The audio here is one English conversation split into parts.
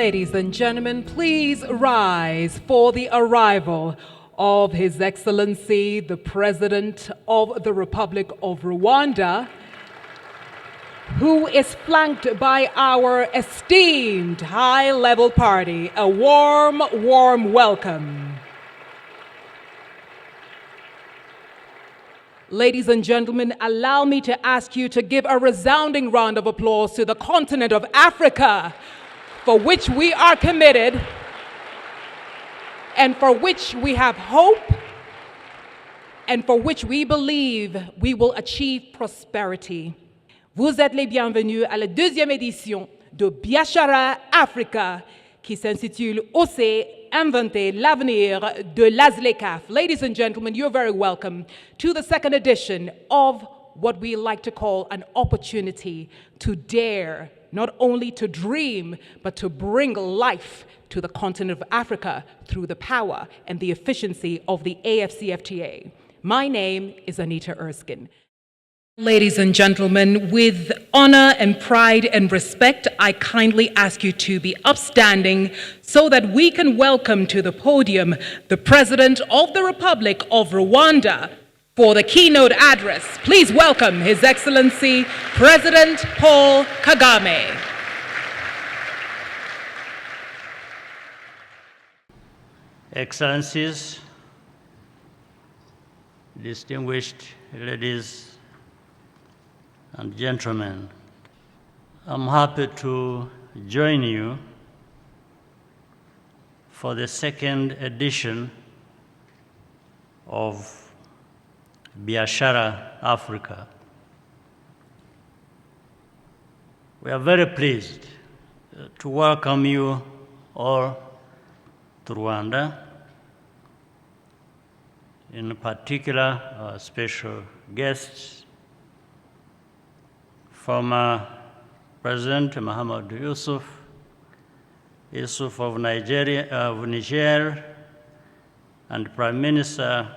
Ladies and gentlemen, please rise for the arrival of His Excellency, the President of the Republic of Rwanda, who is flanked by our esteemed high-level party. A warm, warm welcome. Ladies and gentlemen, allow me to ask you to give a resounding round of applause to the continent of Africa, for which we are committed and for which we have hope and for which we believe we will achieve prosperity. Vous êtes les bienvenus à la deuxième édition de Biashara Afrika, qui s'intitule Oser inventer l'avenir de l'AfCFTA. Ladies and gentlemen, you're very welcome to the second edition of what we like to call an opportunity to dare, not only to dream, but to bring life to the continent of Africa through the power and the efficiency of the AfCFTA. My name is Anita Erskine. Ladies and gentlemen, with honor and pride and respect, I kindly ask you to be upstanding so that we can welcome to the podium the President of the Republic of Rwanda for the keynote address. Please welcome His Excellency, President Paul Kagame. Excellencies, distinguished ladies and gentlemen, I'm happy to join you for the second edition of Biashara Afrika. We are very pleased to welcome you all to Rwanda, in particular our special guests, former President Mahamadou Yusuf of Niger, and Prime Minister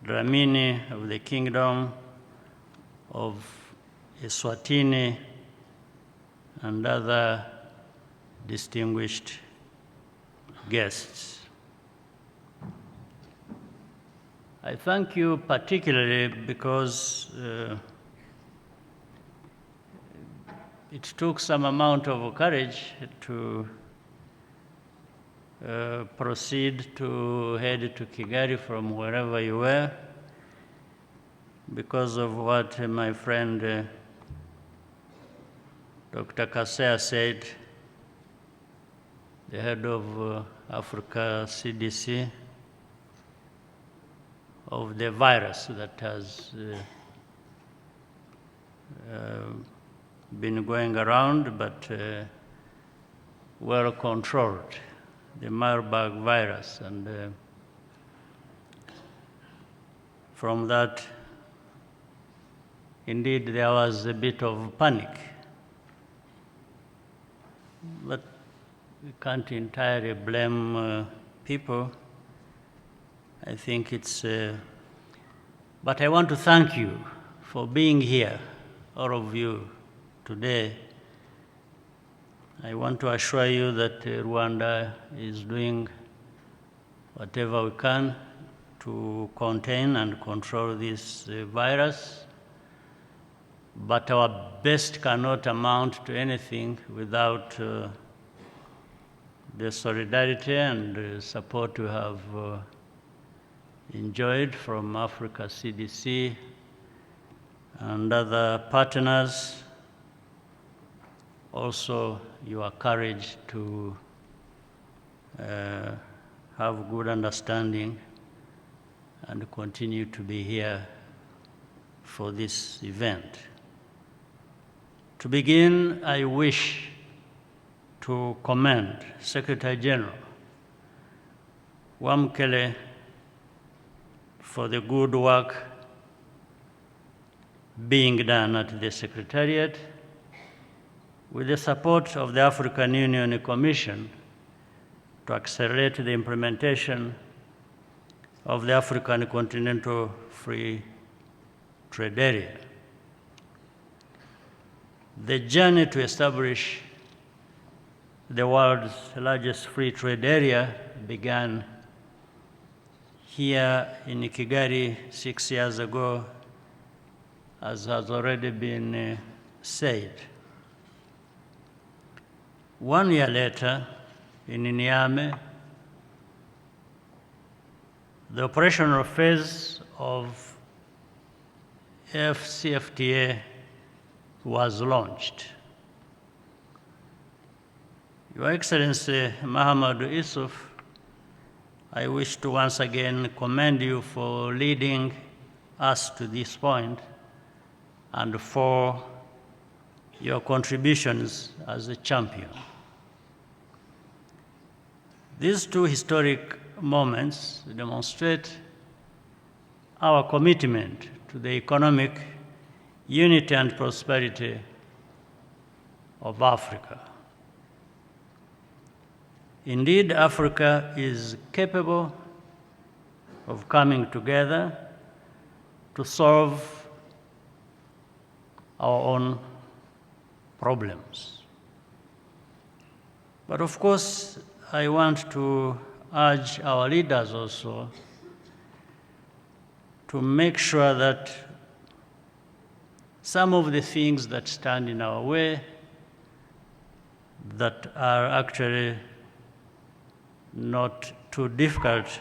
Dlamini of the Kingdom of Eswatini, and other distinguished guests. I thank you particularly because it took some amount of courage to proceed to head to Kigali from wherever you were, because of what my friend Dr. Kaseya said, the head of Africa CDC, of the virus that has been going around, but well controlled, the Marburg virus. And from that, indeed, there was a bit of panic. But we can't entirely blame people. I think it's, but I want to thank you for being here, all of you, today. I want to assure you that Rwanda is doing whatever we can to contain and control this virus, but our best cannot amount to anything without the solidarity and support we have enjoyed from Africa CDC and other partners. Also, your courage to have good understanding and continue to be here for this event. To begin, I wish to commend Secretary General Wamkele for the good work being done at the Secretariat with the support of the African Union Commission to accelerate the implementation of the African Continental Free Trade Area. The journey to establish the world's largest free trade area began here in Kigali 6 years ago, as has already been said. 1 year later, in Niamey, the operational phase of AfCFTA was launched. Your Excellency Mahamadou Issouf, I wish to once again commend you for leading us to this point and for your contributions as a champion. These two historic moments demonstrate our commitment to the economic unity and prosperity of Africa. Indeed, Africa is capable of coming together to solve our own problems. But of course, I want to urge our leaders also to make sure that some of the things that stand in our way, that are actually not too difficult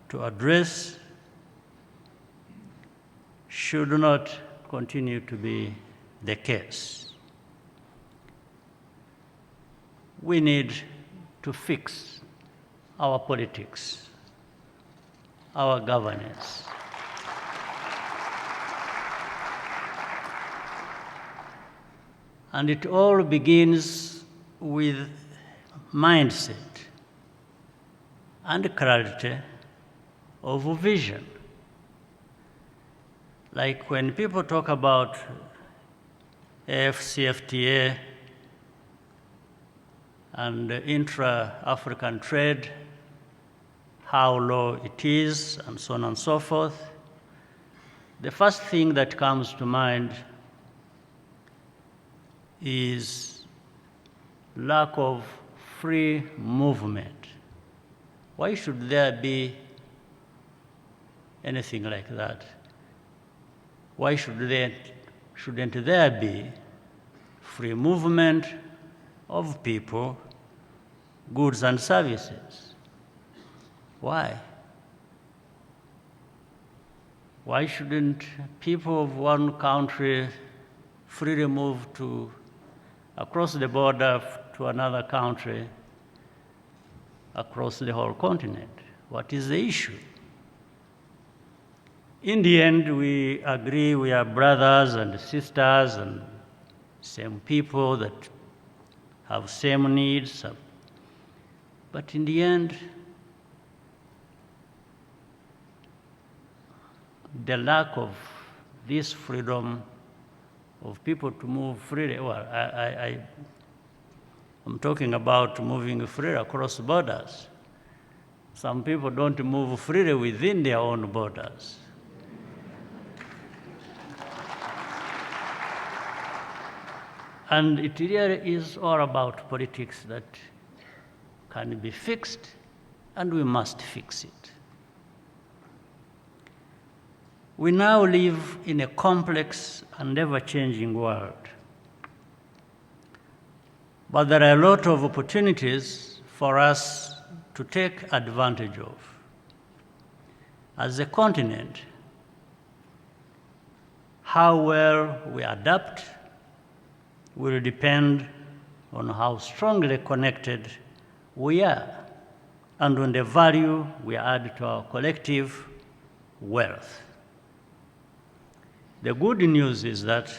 to address, should not continue to be the case. We need to fix our politics, our governance. And it all begins with mindset and clarity of vision. Like when people talk about AfCFTA and intra-African trade, how low it is, and so on and so forth, the first thing that comes to mind is lack of free movement. Why should there be anything like that? Why shouldn't there be free movement of people, goods and services? Why? Why shouldn't people of one country freely move across the border to another country, across the whole continent? What is the issue? In the end, we agree we are brothers and sisters and same people that have same needs. But in the end, the lack of this freedom of people to move freely, well, I'm talking about moving freely across borders. Some people don't move freely within their own borders. And it really is all about politics that can be fixed, and we must fix it. We now live in a complex and ever-changing world. But there are a lot of opportunities for us to take advantage of. As a continent, how well we adapt will depend on how strongly connected we are and on the value we add to our collective wealth. The good news is that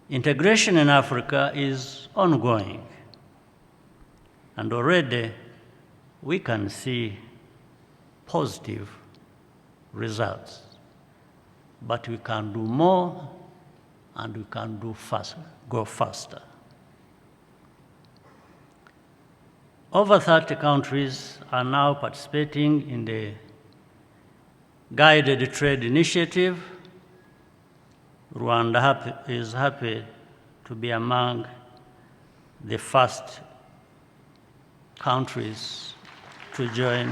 integration in Africa is ongoing, and already we can see positive results. But we can do more, and we can go faster. Over 30 countries are now participating in the Guided Trade Initiative. Rwanda is happy to be among the first countries to join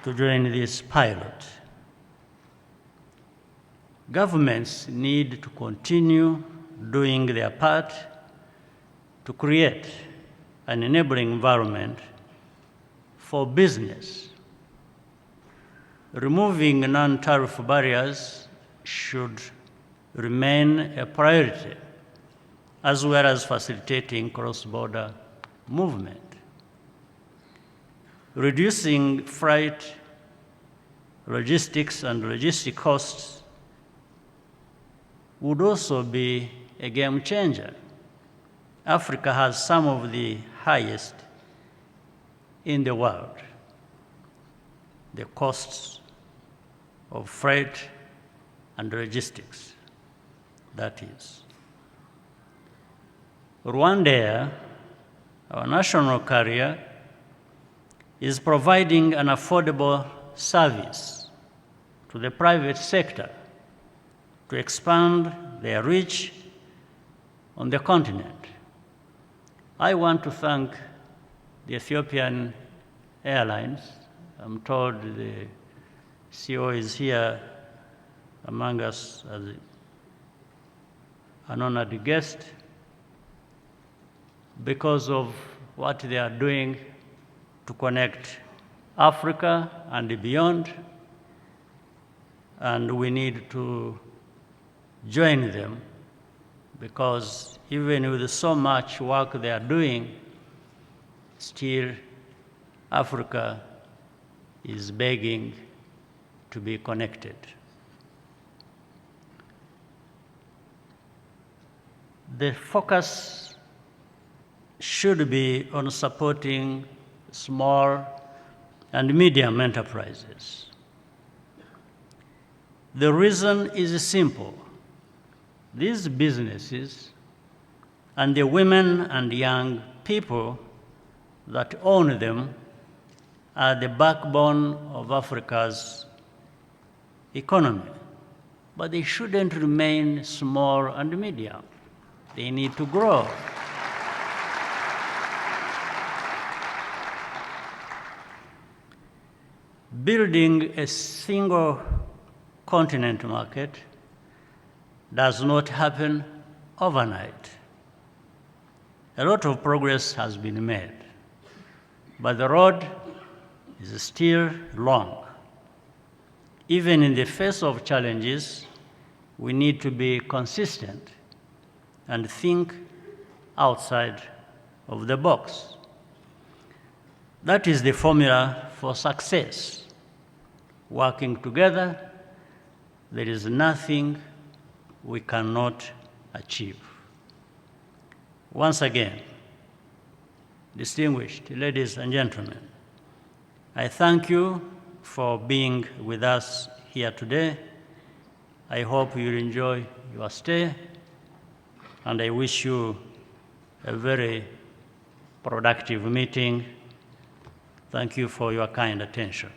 this pilot. Governments need to continue doing their part to create an enabling environment for business. Removing non-tariff barriers should remain a priority, as well as facilitating cross-border movement. Reducing freight, logistics, and logistic costs would also be a game changer. Africa has some of the highest in the world. The costs of freight and logistics, that is. Rwanda, our national carrier, is providing an affordable service to the private sector to expand their reach on the continent. I want to thank the Ethiopian Airlines. I'm told the CEO is here among us as an honored guest because of what they are doing to connect Africa and beyond, and we need to join them because even with so much work they are doing, still Africa is begging to be connected. The focus should be on supporting small and medium enterprises. The reason is simple. These businesses and the women and young people that own them are the backbone of Africa's economy. But they shouldn't remain small and medium. They need to grow. Building a single continent market does not happen overnight. A lot of progress has been made, but the road is still long. Even in the face of challenges, we need to be consistent and think outside of the box. That is the formula for success. Working together, there is nothing we cannot achieve. Once again, distinguished ladies and gentlemen, I thank you for being with us here today. I hope you enjoy your stay, and I wish you a very productive meeting. Thank you for your kind attention.